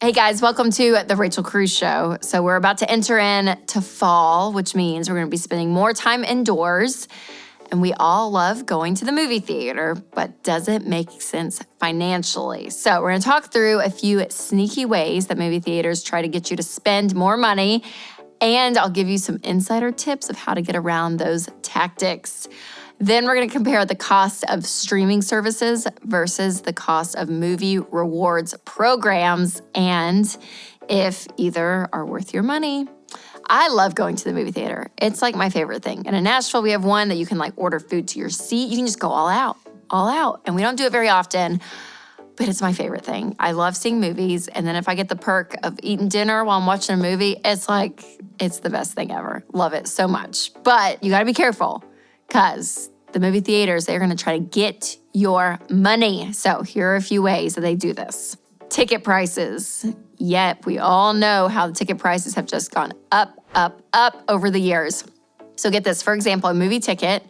Hey guys, welcome to the Rachel Cruze Show. So we're about to enter into fall, which means we're going to be spending more time indoors. And we all love going to the movie theater, but does it make sense financially? So we're going to talk through a few sneaky ways that movie theaters try to get you to spend more money. And I'll give you some insider tips of how to get around those tactics. Then we're going to compare the cost of streaming services versus the cost of movie rewards programs and if either are worth your money. I love going to the movie theater. It's like my favorite thing. And in Nashville, we have one that you can like order food to your seat. You can just go all out. And we don't do it very often, but it's my favorite thing. I love seeing movies. And then if I get the perk of eating dinner while I'm watching a movie, it's the best thing ever. Love it so much. But you got to be careful. Because the movie theaters, they're going to try to get your money. So here are a few ways that they do this. Ticket prices. Yet we all know how the ticket prices have just gone up over the years. So get this. For example, a movie ticket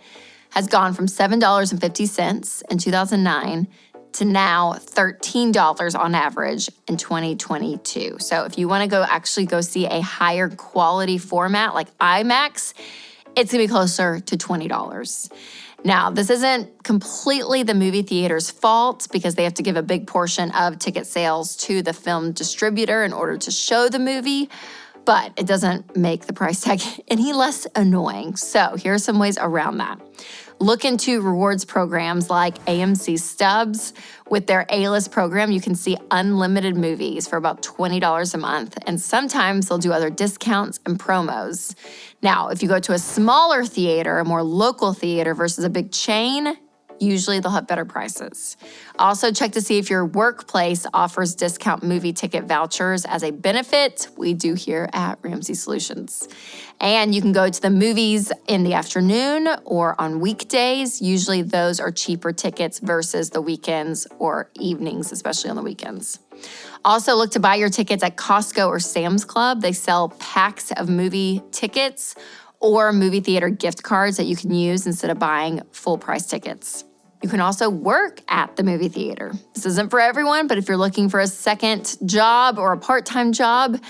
has gone from $7.50 in 2009 to now $13 on average in 2022. So if you want to go see a higher quality format like IMAX, it's going to be closer to $20. Now, this isn't completely the movie theater's fault because they have to give a big portion of ticket sales to the film distributor in order to show the movie, but it doesn't make the price tag any less annoying. So here are some ways around that. Look into rewards programs like AMC Stubs. With their A-list program, you can see unlimited movies for about $20 a month, and sometimes they'll do other discounts and promos. Now, if you go to a smaller theater, a more local theater versus a big chain, usually they'll have better prices. Also, check to see if your workplace offers discount movie ticket vouchers as a benefit. We do here at Ramsey Solutions. And you can go to the movies in the afternoon or on weekdays. Usually those are cheaper tickets versus the weekends or evenings, especially on the weekends. Also, look to buy your tickets at Costco or Sam's Club. They sell packs of movie tickets or movie theater gift cards that you can use instead of buying full price tickets. You can also work at the movie theater. This isn't for everyone, but if you're looking for a second job or a part-time job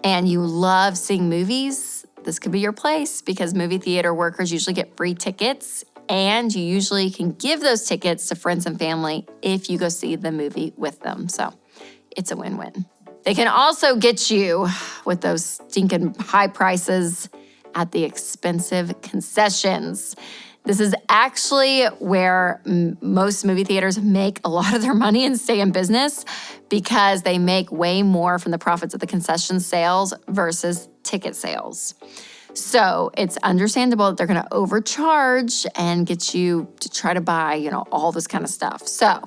and you love seeing movies, this could be your place because movie theater workers usually get free tickets and you usually can give those tickets to friends and family if you go see the movie with them. So it's a win-win. They can also get you with those stinking high prices at the expensive concessions. This is actually where most movie theaters make a lot of their money and stay in business because they make way more from the profits of the concession sales versus ticket sales. So it's understandable that they're going to overcharge and get you to try to buy, all this kind of stuff. So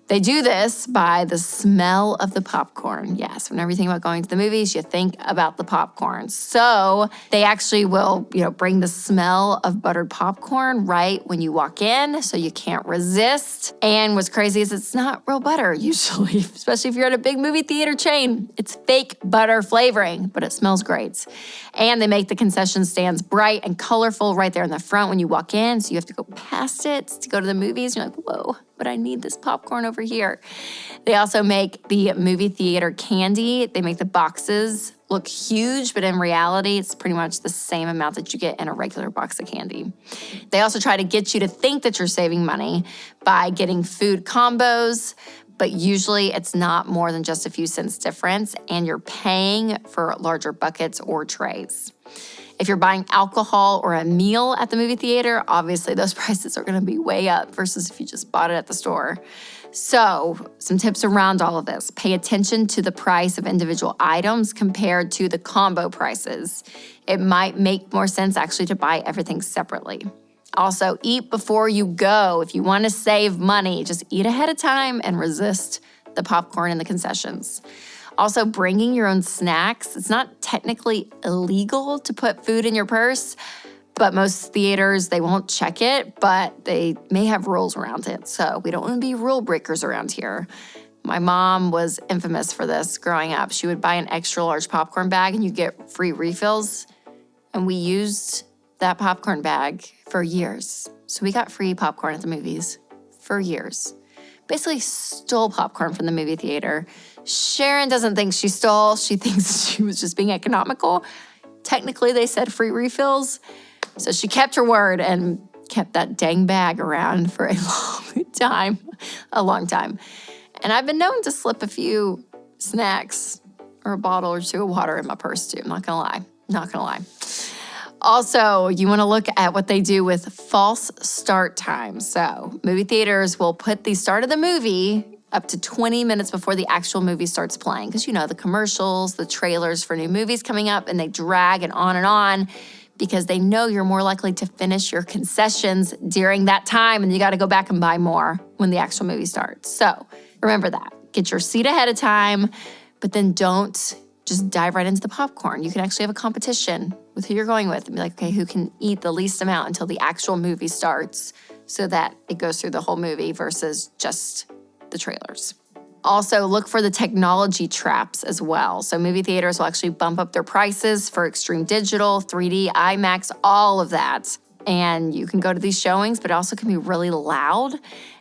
they do this by the smell of the popcorn. Yes, whenever you think about going to the movies, you think about the popcorn. So they actually will, bring the smell of buttered popcorn right when you walk in, so you can't resist. And what's crazy is it's not real butter usually, especially if you're at a big movie theater chain. It's fake butter flavoring, but it smells great. And they make the concession stands bright and colorful right there in the front when you walk in, so you have to go past it to go to the movies. You're like, whoa, but I need this popcorn over here. They also make the movie theater candy. They make the boxes look huge, but in reality, it's pretty much the same amount that you get in a regular box of candy. They also try to get you to think that you're saving money by getting food combos, but usually it's not more than just a few cents difference, and you're paying for larger buckets or trays. If you're buying alcohol or a meal at the movie theater, obviously those prices are gonna be way up versus if you just bought it at the store. So some tips around all of this. Pay attention to the price of individual items compared to the combo prices. It might make more sense actually to buy everything separately. Also, eat before you go. If you wanna save money, just eat ahead of time and resist the popcorn in the concessions. Also, bringing your own snacks. It's not technically illegal to put food in your purse, but most theaters, they won't check it, but they may have rules around it. So we don't want to be rule breakers around here. My mom was infamous for this growing up. She would buy an extra large popcorn bag and you get free refills. And we used that popcorn bag for years. So we got free popcorn at the movies for years. basically stole popcorn from the movie theater. Sharon doesn't think she stole. She thinks she was just being economical. Technically, they said free refills. So she kept her word and kept that dang bag around for a long time. And I've been known to slip a few snacks or a bottle or two of water in my purse too. I'm not gonna lie. Also, you wanna look at what they do with false start times. So movie theaters will put the start of the movie up to 20 minutes before the actual movie starts playing. Because the commercials, the trailers for new movies coming up, and they drag it on because they know you're more likely to finish your concessions during that time and you gotta go back and buy more when the actual movie starts. So remember that. Get your seat ahead of time, but then don't just dive right into the popcorn. You can actually have a competition with who you're going with and be like, okay, who can eat the least amount until the actual movie starts so that it goes through the whole movie versus just the trailers. Also, look for the technology traps as well. So movie theaters will actually bump up their prices for extreme digital, 3D, IMAX, all of that. And you can go to these showings, but it also can be really loud.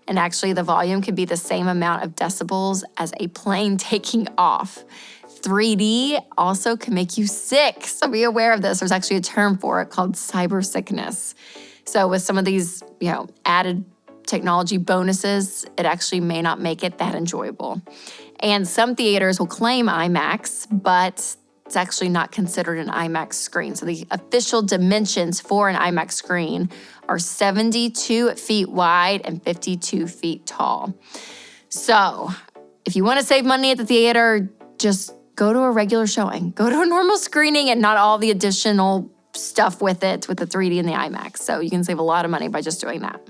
And actually the volume can be the same amount of decibels as a plane taking off. 3D also can make you sick. So be aware of this. There's actually a term for it called cyber sickness. So with some of these, added technology bonuses, it actually may not make it that enjoyable. And some theaters will claim IMAX, but it's actually not considered an IMAX screen. So the official dimensions for an IMAX screen are 72 feet wide and 52 feet tall. So if you want to save money at the theater, just go to a regular showing. Go to a normal screening and not all the additional stuff with it, with the 3D and the IMAX. So you can save a lot of money by just doing that.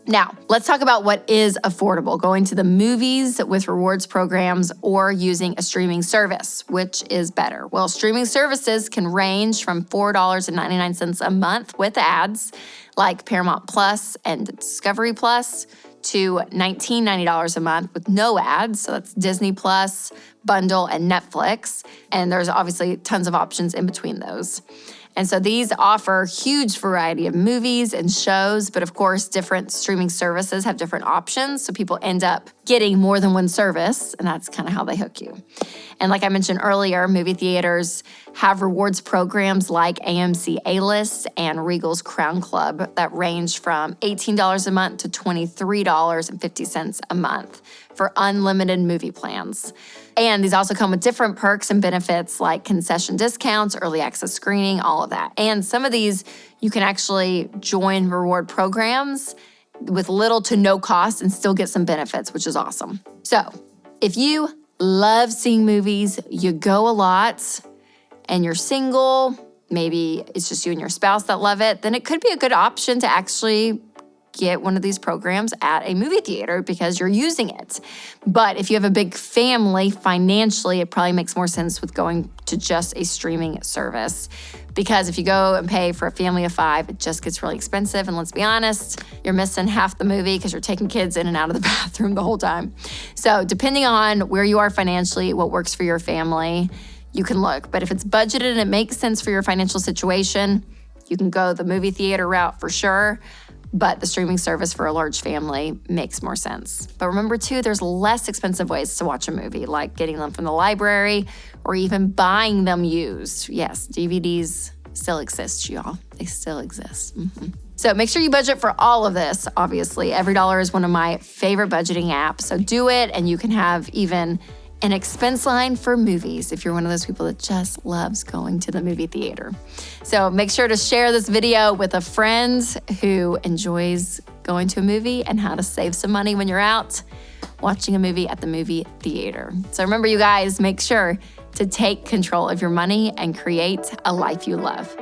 Now, let's talk about what is affordable, going to the movies with rewards programs or using a streaming service. Which is better? Well, streaming services can range from $4.99 a month with ads, like Paramount Plus and Discovery Plus, to $19.90 a month with no ads. So that's Disney Plus, Bundle, and Netflix. And there's obviously tons of options in between those. And so these offer huge variety of movies and shows, but of course, different streaming services have different options. So people end up getting more than one service, and that's kind of how they hook you. And like I mentioned earlier, movie theaters have rewards programs like AMC A-List and Regal's Crown Club that range from $18 a month to $23.50 a month for unlimited movie plans. And these also come with different perks and benefits like concession discounts, early access screening, all of that. And some of these, you can actually join reward programs with little to no cost and still get some benefits, which is awesome. So if you love seeing movies, you go a lot, and you're single, maybe it's just you and your spouse that love it, then it could be a good option to actually get one of these programs at a movie theater because you're using it. But if you have a big family, financially, it probably makes more sense with going to just a streaming service. Because if you go and pay for a family of 5, it just gets really expensive. And let's be honest, you're missing half the movie because you're taking kids in and out of the bathroom the whole time. So depending on where you are financially, what works for your family, you can look. But if it's budgeted and it makes sense for your financial situation, you can go the movie theater route for sure. But the streaming service for a large family makes more sense. But remember too, there's less expensive ways to watch a movie, like getting them from the library or even buying them used. Yes, DVDs still exist, y'all. They still exist. So make sure you budget for all of this, obviously. EveryDollar is one of my favorite budgeting apps. So do it, and you can have even an expense line for movies if you're one of those people that just loves going to the movie theater. So make sure to share this video with a friend who enjoys going to a movie and how to save some money when you're out watching a movie at the movie theater. So remember, you guys, make sure to take control of your money and create a life you love.